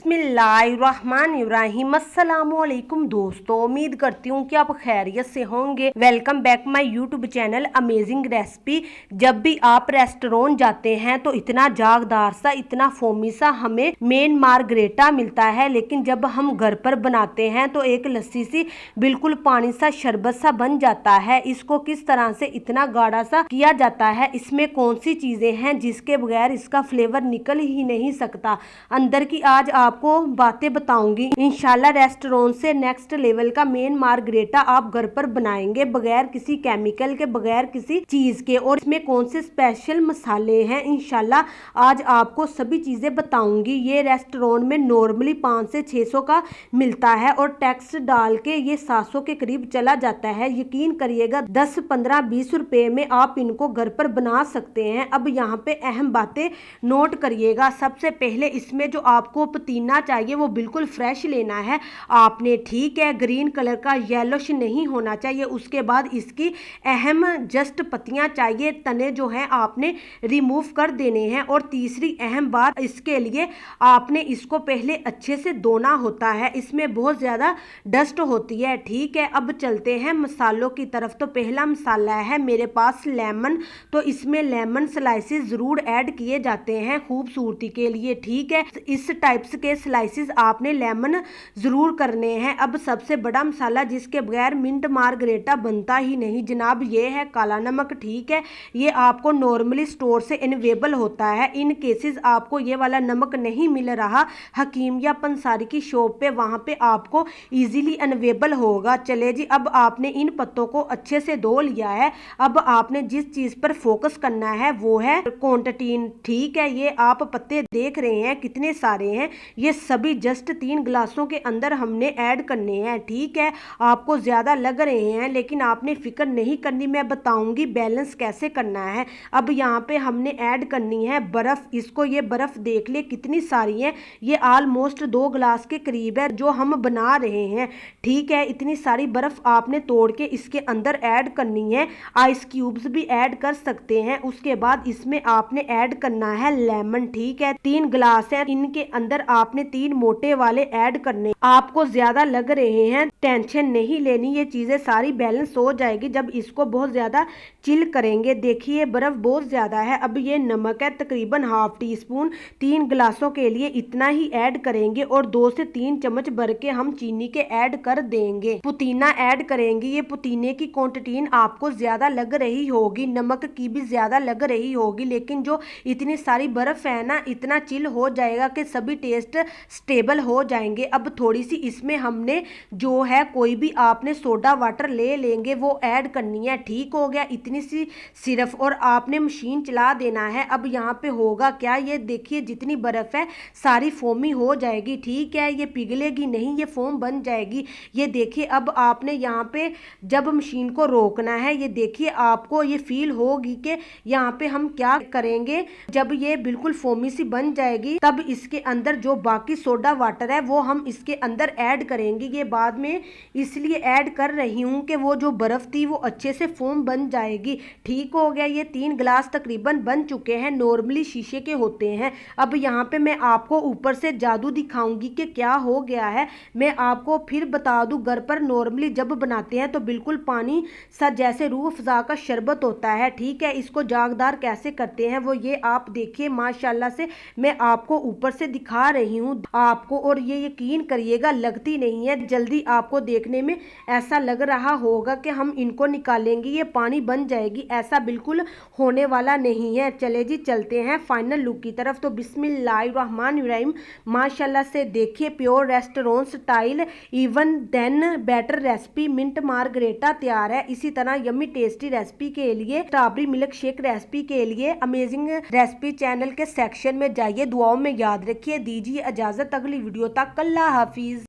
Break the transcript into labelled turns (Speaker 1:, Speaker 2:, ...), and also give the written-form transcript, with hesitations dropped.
Speaker 1: बिस्मिल्लाहिर्रहमानिर्रहीम। अस्सलामुअलैकुम दोस्तों, उम्मीद करती हूँ कि आप खैरियत से होंगे। Welcome back my YouTube channel amazing recipe. जब भी आप रेस्टोरेंट जाते हैं तो इतना जागदार सा, इतना फोमी सा हमें मेन मार्गरेटा मिलता है, लेकिन जब हम घर पर बनाते हैं तो एक लस्सी सी बिल्कुल पानी सा शरबत सा बन जाता है। इसको किस तरह से इतना गाढ़ा सा किया जाता है, इसमें कौन सी चीजें हैं जिसके बगैर इसका फ्लेवर निकल ही नहीं सकता, अंदर की आज आपको बातें बताऊंगी। इंशाल्लाह रेस्टोरेंट से नेक्स्ट लेवल का मेन मार्गरेटा आप घर पर बनाएंगे बगैर किसी केमिकल के, बगैर किसी चीज के। और इसमें कौन से स्पेशल मसाले हैं, इंशाल्लाह आज आपको सभी चीजें बताऊंगी। ये रेस्टोरेंट में नॉर्मली 500 से 600 का मिलता है और टैक्स डाल के ये 700 के करीब चला जाता है। यकीन करिएगा 10, 15, 20 रुपए में आप इनको घर पर बना सकते हैं। अब यहाँ पे अहम बातें नोट करिएगा। सबसे पहले इसमें जो आपको पुदीना चाहिए वो बिल्कुल फ्रेश लेना है आपने, ठीक है, ग्रीन कलर का, येलोश नहीं होना चाहिए। उसके बाद इसकी अहम जस्ट पत्तियां चाहिए, तने जो है आपने रिमूव कर देने हैं। और तीसरी अहम बात, इसके लिए आपने इसको पहले अच्छे से धोना होता है, इसमें बहुत ज़्यादा डस्ट होती है, ठीक है। अब चलते हैं मसालों की तरफ। तो पहला मसाला है मेरे पास लेमन। तो इसमें लेमन स्लाइसेस ज़रूर ऐड किए जाते हैं खूबसूरती के लिए, ठीक है। इस टाइप्स के स्लाइसेस आपने लेमन ज़रूर करने हैं। अब सबसे बड़ा मसाला जिसके बगैर मिंट मार्गरेटा बनता ही नहीं जनाब, ये है काला नमक, ठीक है। ये आपको नॉर्मली स्टोर से अवेलेबल होता है। इन केसेस आपको ये वाला नमक नहीं मिल रहा हकीम या पंसारी की शॉप पे, वहाँ पे आपको इजीली अवेलेबल होगा। चले जी, अब आपने इन पत्तों को अच्छे से धो लिया है। अब आपने जिस चीज़ पर फोकस करना है वो है क्वांटिटी, ठीक है। ये आप पत्ते देख रहे हैं कितने सारे हैं, ये सभी जस्ट 3 गिलासों के अंदर हमने ऐड करने हैं, ठीक है। आपको ज़्यादा लग रहे हैं लेकिन आपने फिक्र नहीं करनी, मैं बताऊंगी बैलेंस कैसे करना है। अब यहाँ पे हमने ऐड करनी है बर्फ़। इसको ये बर्फ़ देख ले कितनी सारी है, ये ऑलमोस्ट 2 गिलास के करीब है जो हम बना रहे हैं, ठीक है। इतनी सारी बर्फ़ आपने तोड़ के इसके अंदर ऐड करनी है। आइस क्यूब्स भी ऐड कर सकते हैं। उसके बाद इसमें आपने ऐड करना है लेमन, ठीक है। 3 गिलास है, इनके अंदर आपने 3 मोटे वाले ऐड करने। आपको ज्यादा लग रहे हैं, टेंशन नहीं लेनी, ये चीजें सारी बैलेंस हो जाएगी जब इसको बहुत ज्यादा चिल करेंगे। देखिए बर्फ बहुत ज्यादा है। अब ये नमक है तकरीबन ½ टी स्पून, 3 गिलासों के लिए इतना ही ऐड करेंगे। और 2 से 3 चम्मच भर के हम चीनी के ऐड कर देंगे। पुदीना ऐड करेंगे। ये पुदीने की क्वांटिटी आपको ज्यादा लग रही होगी, नमक की भी ज्यादा लग रही होगी, लेकिन जो इतनी सारी बर्फ है ना, इतना चिल हो जाएगा कि सभी टेस्ट स्टेबल हो जाएंगे। अब थोड़ी सी इसमें हमने जो है कोई भी आपने सोडा वाटर ले लेंगे वो ऐड करनी है, ठीक हो गया। इतनी सी सिर्फ, और आपने मशीन चला देना है। अब यहाँ पे होगा क्या, ये देखिए जितनी बर्फ है सारी फोमी हो जाएगी, ठीक है। ये पिघलेगी नहीं, ये फोम बन जाएगी। ये देखिए अब आपने यहाँ पे जब मशीन को रोकना है, ये देखिए आपको ये फील होगी कि यहाँ पे हम क्या करेंगे। जब ये बिल्कुल फोमी सी बन जाएगी तब इसके अंदर जो बाकी सोडा वाटर है वो हम इसके अंदर ऐड करेंगे। ये बाद में इसलिए ऐड कर रही हूँ कि वो जो बर्फ थी वो अच्छे से फोम बन जाएगी, ठीक हो गया। ये 3 गिलास तकरीबन बन चुके हैं, नॉर्मली शीशे के होते हैं। अब यहाँ पे मैं आपको ऊपर से जादू दिखाऊंगी कि क्या हो गया है। मैं आपको फिर बता दूं, घर पर नॉर्मली जब बनाते हैं तो बिल्कुल पानी सा जैसे रूह अफ़ज़ा का शरबत होता है, ठीक है। इसको जागदार कैसे करते हैं वो ये आप देखिए, माशाल्लाह से मैं आपको ऊपर से दिखा रही हूँ आपको। और ये यकीन करिएगा लगती नहीं है जल्दी, आपको देखने में ऐसा लग रहा होगा कि हम इनको निकालेंगे ये पानी बन जाएगी, ऐसा बिल्कुल होने वाला नहीं है। चले जी चलते हैं फाइनल लुक की तरफ। तो बिस्मिल्लाहिर्रहमानिर्रहीम, माशाल्लाह से देखिए pure restaurant style even then better recipe mint margarita तैयार है। इसी तरह यम्मी टेस्टी रेसिपी के लिए, स्ट्रॉबेरी मिल्क शेक रेसिपी के लिए अमेजिंग रेसिपी चैनल के सेक्शन में जाइए। दुआओं में याद रखिए। दीजिए इजाजत, अगली वीडियो तक अल्लाह हाफिज।